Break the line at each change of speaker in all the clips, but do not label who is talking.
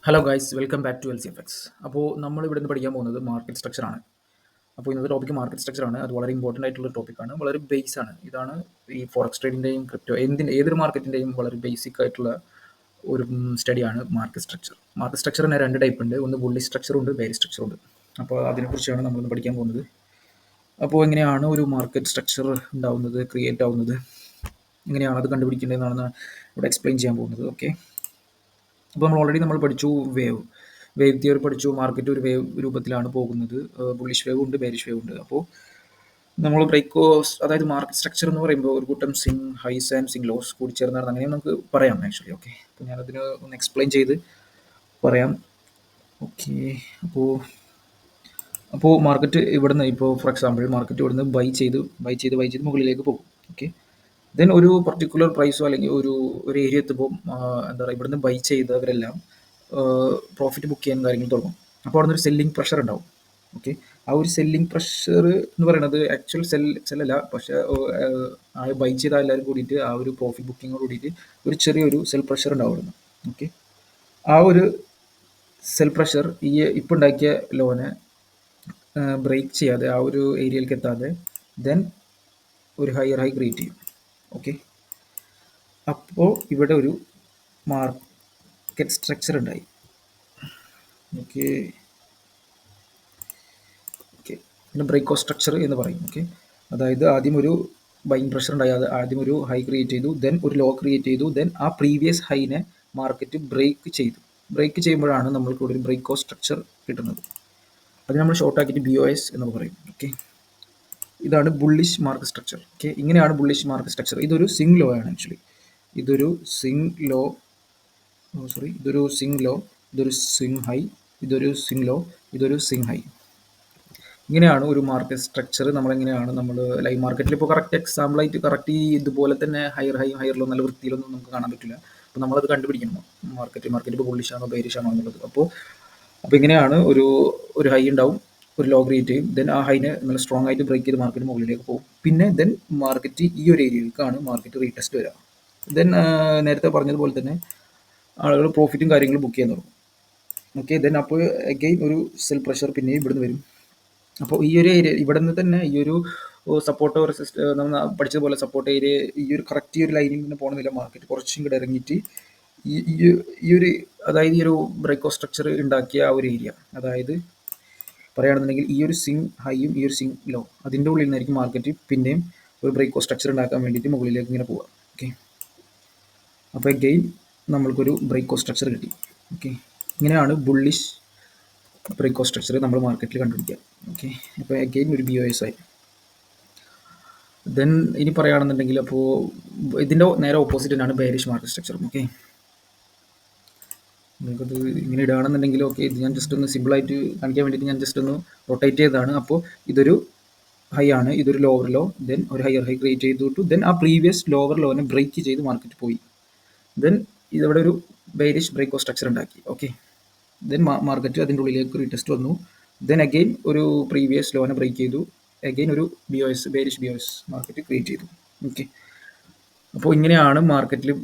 Hello guys, welcome back to LCFX. അപ്പോൾ നമ്മൾ ഇവിടെ നിന്ന് പഠിക്കാൻ പോകുന്നത് മാർക്കറ്റ് സ്ട്രക്ചറാണ്. അപ്പോൾ ഇന്നത്തെ ടോപ്പിക്ക് മാർക്കറ്റ് സ്ട്രക്ചറാണ്. അത് വളരെ ഇമ്പോർട്ടൻ്റ് ആയിട്ടുള്ള ടോപ്പിക്കാണ്, വളരെ ബേസ് ആണ്. ഇതാണ് ഈ ഫോറക്സ് ട്രേഡിൻ്റെയും ക്രിപ്റ്റോ ഏതൊരു മാർക്കറ്റിൻ്റെയും വളരെ ബേസിക് ആയിട്ടുള്ള ഒരു സ്റ്റഡിയാണ് മാർക്കറ്റ് സ്ട്രക്ചർ. മാർക്കറ്റ് സ്ട്രക്ചറിന് രണ്ട് ടൈപ്പ് ഉണ്ട്, ഒന്ന് ബുള്ളിഷ് സ്ട്രക്ചറും ഉണ്ട്, ബെയറിഷ് സ്ട്രക്ചറും ഉണ്ട്. അപ്പോൾ അതിനെക്കുറിച്ചാണ് നമ്മളിന്ന് പഠിക്കാൻ പോകുന്നത്. അപ്പോൾ എങ്ങനെയാണ് ഒരു മാർക്കറ്റ് സ്ട്രക്ചർ ഉണ്ടാവുന്നത്, ക്രിയേറ്റ് ആവുന്നത്, എങ്ങനെയാണ് അത് കണ്ടുപിടിക്കേണ്ടതെന്നാണ് ഇവിടെ എക്സ്പ്ലെയിൻ ചെയ്യാൻ പോകുന്നത്. ഓക്കെ, അപ്പോൾ നമ്മൾ പഠിച്ചു വേവ് തിയറി പഠിച്ചു. മാർക്കറ്റ് ഒരു വേവ് രൂപത്തിലാണ് പോകുന്നത്. ബുള്ളിഷ് വേവ് ഉണ്ട്, ബെയറിഷ് വേവ് ഉണ്ട്. അപ്പോൾ നമ്മൾ അതായത് മാർക്കറ്റ് സ്ട്രക്ചർ എന്ന് പറയുമ്പോൾ ഒരു കൂട്ടം swing highs and swing lows കൂടി ചേർന്നാണ്, അങ്ങനെ നമുക്ക് പറയാം ആക്ച്വലി. ഓക്കെ, അപ്പോൾ ഞാനതിന് ഒന്ന് എക്സ്പ്ലെയിൻ ചെയ്ത് പറയാം. ഓക്കെ, അപ്പോൾ മാർക്കറ്റ് ഇവിടുന്ന് ഇപ്പോൾ ഫോർ എക്സാമ്പിൾ മാർക്കറ്റ് ഇവിടുന്ന് ബൈ ചെയ്ത് മുകളിലേക്ക് പോകും. ഓക്കെ, ദെൻ ഒരു പർട്ടിക്കുലർ പ്രൈസോ അല്ലെങ്കിൽ ഒരു ഏരിയ എത്തുമ്പോൾ എന്താ പറയുക, ഇവിടുന്ന് ബൈ ചെയ്തവരെല്ലാം പ്രോഫിറ്റ് ബുക്ക് ചെയ്യാൻ കാര്യങ്ങൾ തുടങ്ങും. അപ്പോൾ അവിടെ നിന്ന് ഒരു സെല്ലിംഗ് പ്രഷർ ഉണ്ടാവും. ഓക്കെ, ആ ഒരു സെല്ലിംഗ് പ്രഷർ എന്ന് പറയുന്നത് ആക്ച്വൽ സെല്ലല്ല, പക്ഷേ ആ ബൈ ചെയ്ത എല്ലാവരും കൂടിയിട്ട് ആ ഒരു പ്രോഫിറ്റ് ബുക്കിങ്ങോട് കൂടിയിട്ട് ഒരു ചെറിയൊരു സെൽ പ്രഷർ ഉണ്ടാവുന്നു. ഓക്കെ, ആ ഒരു സെൽ പ്രഷർ ഈ ഇപ്പം ഉണ്ടാക്കിയ ലോനെ ബ്രേക്ക് ചെയ്യാതെ, ആ ഒരു ഏരിയയിലേക്ക് എത്താതെ ദെൻ ഒരു ഹൈ ക്രിയേറ്റ് ചെയ്യും. ഓക്കെ, അപ്പോൾ ഇവിടെ ഒരു മാർക്കറ്റ് സ്ട്രക്ചർ ഉണ്ടായി. ഓക്കെ ഓക്കെ പിന്നെ ബ്രേക്ക് ഓഫ് സ്ട്രക്ചർ എന്ന് പറയും. ഓക്കെ, അതായത് ആദ്യം ഒരു ബൈങ് പ്രഷർ ഉണ്ടായി, അത് ആദ്യം ഒരു ഹൈ ക്രിയേറ്റ് ചെയ്തു, ദെൻ ഒരു ലോ ക്രിയേറ്റ് ചെയ്തു, ദെൻ ആ പ്രീവിയസ് ഹൈനെ മാർക്കറ്റ് ബ്രേക്ക് ചെയ്യുമ്പോഴാണ് നമ്മൾക്ക് ഇവിടെ ഒരു ബ്രേക്ക് ഓഫ് സ്ട്രക്ചർ കിട്ടുന്നത്. അത് നമ്മൾ ഷോർട്ട് ആക്കിയിട്ട് BOS എന്ന് പറയും. ഓക്കെ, ഇതാണ് ബുള്ളിഷ് മാർക്കറ്റ് സ്ട്രക്ചർ. ഓക്കെ, ഇങ്ങനെയാണ് ബുള്ളിഷ് മാർക്കറ്റ് സ്ട്രക്ചർ. ഇതൊരു സിങ് ലോ ആണ് ആക്ച്വലി. ഇതൊരു സിങ് ലോ, ഇതൊരു സിങ് ഹൈ, ഇതൊരു സിങ് ലോ, ഇതൊരു സിങ് ഹൈ. ഇങ്ങനെയാണ് ഒരു മാർക്കറ്റ് സ്ട്രക്ചർ. നമ്മൾ ലൈവ് മാർക്കറ്റിൽ ഇപ്പോൾ കറക്റ്റ് എക്സാമ്പിളായിട്ട് കറക്റ്റ് ഈ ഇതുപോലെ തന്നെ ഹയർ ലോ നല്ല വൃത്തിയിലൊന്നും നമുക്ക് കാണാൻ പറ്റില്ല. അപ്പോൾ നമ്മളത് കണ്ടുപിടിക്കണം, മാർക്കറ്റ് ഇപ്പോൾ ബുള്ളിഷ് ആണോ ബെയറിഷ് ആണോ എന്നുള്ളത്. അപ്പോൾ ഇങ്ങനെയാണ് ഒരു ഹൈ ഉണ്ടാവും, ഒരു ലോ ക്രിയേറ്റ് ചെയ്യും, ദെൻ ആ ഹൈനെ നല്ല സ്ട്രോങ് ആയിട്ട് ബ്രേക്ക് ചെയ്ത് മാർക്കറ്റ് മുകളിലേക്ക് പോകും. പിന്നെ ദെൻ മാർക്കറ്റ് ഈ ഒരു ഏരിയയിലേക്കാണ് മാർക്കറ്റ് റീടെസ്റ്റ് വരിക. ദെൻ നേരത്തെ പറഞ്ഞതുപോലെ തന്നെ ആളുകൾ പ്രോഫിറ്റും കാര്യങ്ങളും ബുക്ക് ചെയ്യാൻ തുടങ്ങും. ഓക്കെ, ദെൻ അപ്പോൾ അഗെയിൻ ഒരു സെൽ പ്രഷർ പിന്നെയും ഇവിടുന്ന് വരും. അപ്പോൾ ഈ ഒരു ഏരിയ ഇവിടെ നിന്ന് തന്നെ ഈ ഒരു സപ്പോർട്ടോ നമ്മൾ പഠിച്ചതുപോലെ സപ്പോർട്ട് ഏരിയ ഈ ഒരു ലൈനിൽ നിന്ന് പോകണമെന്നില്ല. മാർക്കറ്റ് കുറച്ചും കൂടെ ഇറങ്ങിയിട്ട് ഈ ഒരു അതായത് ഈ ഒരു ബ്രേക്ക് ഓഫ് സ്ട്രക്ചർ ഉണ്ടാക്കിയ ആ ഒരു ഏരിയ, അതായത് പറയുകയാണെന്നുണ്ടെങ്കിൽ ഈ ഒരു സിങ് ഹൈയും ഈ ഒരു സിങ് ലോ, അതിൻ്റെ ഉള്ളിൽ നിന്നായിരിക്കും മാർക്കറ്റ് പിന്നെയും ഒരു ബ്രേക്ക് ഓഫ് സ്ട്രക്ചർ ഉണ്ടാക്കാൻ വേണ്ടിയിട്ട് മുകളിലേക്ക് ഇങ്ങനെ പോവുക. ഓക്കെ, അപ്പോൾ അഗെയിൻ നമ്മൾക്കൊരു ബ്രേക്ക് ഓഫ് സ്ട്രക്ചർ കിട്ടി. ഓക്കെ, ഇങ്ങനെയാണ് ബുള്ളിഷ് ബ്രേക്ക് ഓഫ് സ്ട്രക്ചർ നമ്മൾ മാർക്കറ്റിൽ കണ്ടുപിടിക്കുക. ഓക്കെ, അപ്പോൾ അഗെയിൻ ഒരു BOS ആയി. ദെൻ ഇനി പറയുകയാണെന്നുണ്ടെങ്കിൽ അപ്പോൾ ഇതിൻ്റെ നേരെ ഓപ്പോസിറ്റ് തന്നെയാണ് ബെയറിഷ് മാർക്കറ്റ് സ്ട്രക്ചറും. ഓക്കെ, നിങ്ങൾക്കത് ഇങ്ങനെ ഇടുകയാണെന്നുണ്ടെങ്കിൽ ഓക്കെ, ഇത് ഞാൻ ജസ്റ്റ് ഒന്ന് സിമ്പിളായിട്ട് കാണിക്കാൻ വേണ്ടിയിട്ട് ഞാൻ ജസ്റ്റ് ഒന്ന് റൊട്ടേറ്റ് ചെയ്തതാണ്. അപ്പോൾ ഇതൊരു ഹൈ ആണ്, ഇതൊരു ലോവർ ലോ, ദെൻ ഒരു ഹൈ ക്രിയേറ്റ് ചെയ്തിട്ടു, ദെൻ ആ പ്രീവിയസ് ലോവർ ലോനെ ബ്രേക്ക് ചെയ്ത് മാർക്കറ്റ് പോയി. ദെൻ ഇതിവിടെ ഒരു ബെയറിഷ് ബ്രേക്ക് ഓഫ് സ്ട്രക്ചർ ഉണ്ടാക്കി. ഓക്കെ, ദെൻ മാർക്കറ്റ് അതിൻ്റെ ഉള്ളിലേക്ക് റീടെസ്റ്റ് വന്നു, ദെൻ അഗെയിൻ ഒരു പ്രീവിയസ് ലോനെ ബ്രേക്ക് ചെയ്തു, അഗെയിൻ ഒരു ബെയറിഷ് BOS മാർക്കറ്റ് ക്രിയേറ്റ് ചെയ്തു. ഓക്കെ, അപ്പോൾ ഇങ്ങനെയാണ് മാർക്കറ്റ്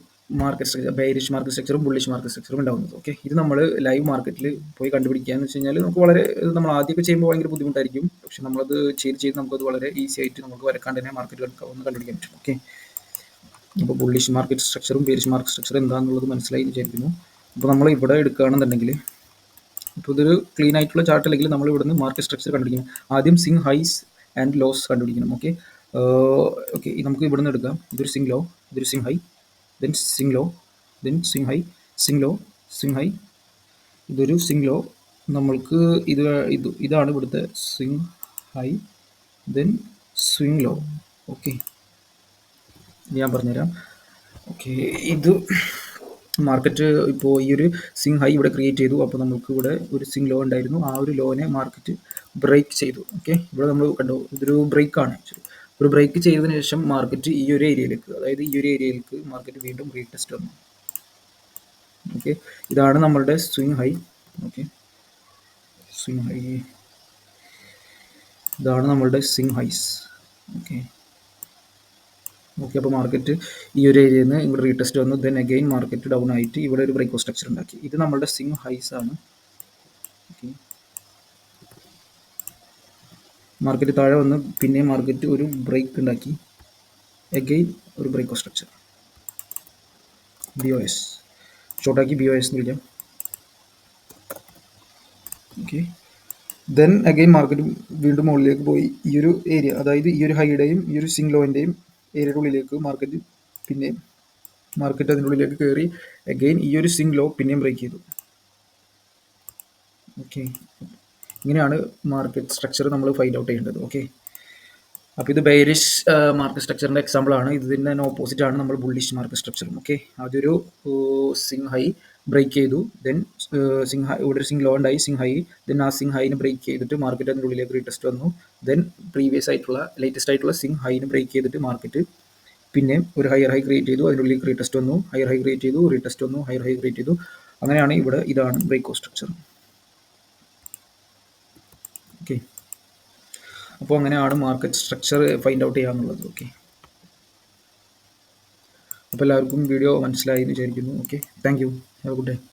സ്ട്രക്ചർ, ബെയറിഷ് മാർക്കറ്റ് സ്ട്രക്ചറും ബുള്ളിഷ് മാർക്കറ്റ് സ്ട്രക്ചറും ഉണ്ടാകുന്നത്. ഓക്കെ, ഇത് നമ്മൾ ലൈവ് മാർക്കറ്റിൽ പോയി കണ്ടുപിടിക്കുക എന്ന് വെച്ച് കഴിഞ്ഞാൽ നമുക്ക് നമ്മൾ ആദ്യമൊക്കെ ചെയ്യുമ്പോൾ ഭയങ്കര ബുദ്ധിമുട്ടായിരിക്കും, പക്ഷെ നമ്മളത് ചെയ്ത് നമുക്കത് വളരെ ഈസി ആയിട്ട് നമുക്ക് വരക്കാണ്ട് തന്നെ മാർക്കറ്റ് ഒന്ന് കണ്ടുപിടിക്കാൻ പറ്റും. ഓക്കെ, അപ്പോൾ ബുള്ളിഷ് മാർക്കറ്റ് സ്ട്രക്ചറും ബെയറിഷ് മാർക്കറ്റ് സ്ട്രക്ചർ എന്താണെന്നുള്ളത് മനസ്സിലായി വിചാരിക്കുന്നു. അപ്പോൾ നമ്മൾ ഇവിടെ എടുക്കുകയാണെന്നുണ്ടെങ്കിൽ, ഇപ്പോൾ ഇതൊരു ക്ലീൻ ആയിട്ടുള്ള ചാർട്ട് അല്ലെങ്കിൽ നമ്മൾ ഇവിടുന്ന് മാർക്കറ്റ് സ്ട്രക്ചർ കണ്ടുപിടിക്കണം. ആദ്യം സിങ് ഹൈസ് ആൻഡ് ലോസ് കണ്ടുപിടിക്കണം. ഓക്കെ, നമുക്ക് ഇവിടുന്ന് എടുക്കാം. ഇതൊരു സിങ് ലോ, ഇതൊരു swing high, then swing low, then swing high, swing low, swing high, ഇതൊരു സിങ് ലോ. നമ്മൾക്ക് ഇതാണ് ഇവിടുത്തെ swing high, then swing low. Okay, ഞാൻ പറഞ്ഞുതരാം. ഓക്കെ, ഇത് മാർക്കറ്റ് ഇപ്പോൾ ഈ ഒരു സിങ് ഹൈ ഇവിടെ ക്രിയേറ്റ് ചെയ്തു. അപ്പോൾ നമുക്ക് ഇവിടെ ഒരു സിങ് ലോ ഉണ്ടായിരുന്നു, ആ ഒരു ലോനെ മാർക്കറ്റ് ബ്രേക്ക് ചെയ്തു. ഓക്കെ, ഇവിടെ നമ്മൾ കണ്ടു ഇതൊരു ബ്രേക്കാണ്. ഒരു ബ്രേക്ക് ചെയ്തതിന് ശേഷം മാർക്കറ്റ് ഈ ഒരു ഏരിയയിലേക്ക് മാർക്കറ്റ് വീണ്ടും റീടെസ്റ്റ് വന്നു. ഓക്കെ, ഇതാണ് നമ്മളുടെ swing high. Okay, swing high, ഇതാണ് നമ്മളുടെ സ്വിങ് ഹൈസ്. ഓക്കെ ഓക്കെ, അപ്പോൾ മാർക്കറ്റ് ഈ ഒരു ഏരിയയിൽ നിന്ന് ഇവിടെ റീടെസ്റ്റ് വന്നു, ദെൻ അഗെയിൻ മാർക്കറ്റ് ഡൗൺ ആയിട്ട് ഇവിടെ ഒരു ബ്രേക്ക് സ്ട്രക്ചർ ഉണ്ടാക്കി. ഇത് നമ്മുടെ സ്വിംഗ് ഹൈസ് ആണ്. ഓക്കെ, മാർക്കറ്റ് താഴെ വന്ന് പിന്നെ മാർക്കറ്റ് ഒരു ബ്രേക്ക് ഉണ്ടാക്കി, അഗെയിൻ ഒരു ബ്രേക്ക് സ്ട്രക്ചർ, BOS ഷോർട്ടാക്കി BOS എന്ന് വിളിക്കാം. ഓക്കെ, ദെൻ അഗെയിൻ മാർക്കറ്റ് വീണ്ടും മുകളിലേക്ക് പോയി ഈ ഒരു ഏരിയ, അതായത് ഈ ഒരു ഹൈയുടെയും ഈ ഒരു സ്വിംഗ് ലോവിൻ്റെയും ഏരിയയുടെ ഉള്ളിലേക്ക് മാർക്കറ്റ് പിന്നെ മാർക്കറ്റ് അതിൻ്റെ ഉള്ളിലേക്ക് കയറി അഗെയിൻ ഈ ഒരു സ്വിംഗ് ലോ പിന്നെയും ബ്രേക്ക് ചെയ്തു. ഓക്കെ, ഇങ്ങനെയാണ് മാർക്കറ്റ് സ്ട്രക്ചർ നമ്മൾ ഫൈൻഡ് ഔട്ട് ചെയ്യേണ്ടത്. ഓക്കെ, അപ്പോൾ ഇത് ബെയറിഷ് മാർക്കറ്റ് സ്ട്രക്ചറിൻ്റെ എക്സാമ്പിൾ ആണ്. ഇതിന് തന്നെ ഓപ്പോസിറ്റ് ആണ് നമ്മൾ ബുള്ളിഷ് മാർക്കറ്റ് സ്ട്രക്ചറും. ഓക്കെ, അതൊരു സിംഗ് ഹൈ ബ്രേക്ക് ചെയ്തു, ദെൻ സിംഗ് ഹൈ ഇവിടെ ഒരു സിംഗ് ലോ ഉണ്ടായി, സിംഗ് ഹൈ, ദെൻ ആ സിംഗ് ഹൈനെ ബ്രേക്ക് ചെയ്തിട്ട് മാർക്കറ്റ് അതിൻ്റെ ഉള്ളിലേക്ക് റീടെസ്റ്റ് വന്നു, ദെൻ പ്രീവിയസ് ആയിട്ടുള്ള ലേറ്റസ്റ്റ് ആയിട്ടുള്ള സിംഗ് ഹൈനെ ബ്രേക്ക് ചെയ്തിട്ട് മാർക്കറ്റ് പിന്നെ ഒരു ഹയർ ഹൈ ക്രിയേറ്റ് ചെയ്തു, അതിൻ്റെ ഉള്ളിലേക്ക് റീടെസ്റ്റ് വന്നു, ഹയർ ഹൈ ക്രിയേറ്റ് ചെയ്തു, റീടെസ്റ്റ് വന്നു, ഹയർ ഹൈ ക്രിയേറ്റ് ചെയ്തു. അങ്ങനെയാണ് ഇവിടെ ഇതാണ് ബ്രേക്ക് സ്ട്രക്ചർ. ഓക്കെ, അപ്പോൾ അങ്ങനെയാണ് മാർക്കറ്റ് സ്ട്രക്ചർ ഫൈൻഡ് ഔട്ട് ചെയ്യാന്നുള്ളത്. ഓക്കെ, അപ്പോൾ എല്ലാവർക്കും വീഡിയോ മനസ്സിലായി എന്ന് വിചാരിക്കുന്നു. Okay, thank you, have a good day.